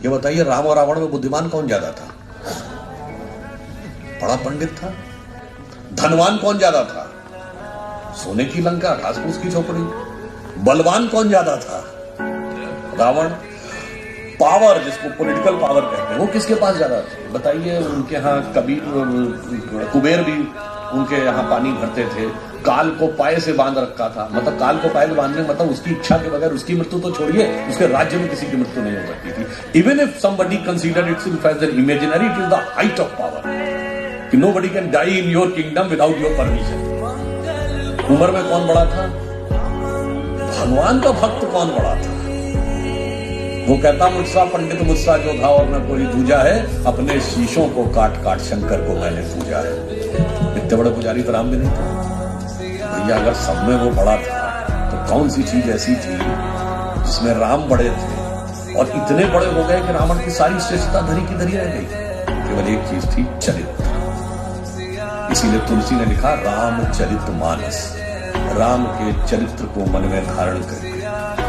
ये बताइए, राम और रावण में बुद्धिमान कौन ज्यादा था? बड़ा पंडित था। धनवान कौन ज्यादा था? सोने की लंका, घास-फूस की झोपड़ी। बलवान कौन ज्यादा था? रावण। पावर, जिसको पॉलिटिकल पावर कहते हैं, वो किसके पास ज्यादा थे? बताइए। उनके यहाँ कुबेर भी उनके यहाँ पानी भरते थे। काल को पाए से बांध रखा था। मतलब काल को पाए से बांधने मतलब उसकी इच्छा के बगैर उसकी मृत्यु तो छोड़िए, उसके राज्य में किसी की मृत्यु नहीं हो सकती थी। Even if somebody consider itself as an imaginary, it is the height of power कि nobody can die in your kingdom without your permission. उम्र में कौन बड़ा था? भगवान का भक्त कौन बड़ा था? वो कहता, मुझसा पंडित मुझसा जो था और न कोई दूजा है, अपने शीशों को काट काट शंकर को मैंने पूजा है। इतने बड़े पुजारी तो राम भी नहीं थे भैया। अगर सब में वो बड़ा था तो कौन सी चीज ऐसी थी जिसमें राम बड़े थे और इतने बड़े हो गए कि रावण की सारी श्रेष्ठता धरी की धरी रह गई? केवल एक चीज थी, चरित्र। इसीलिए तुलसी ने लिखा, राम चरित मानस। राम के चरित्र को मन में धारण करके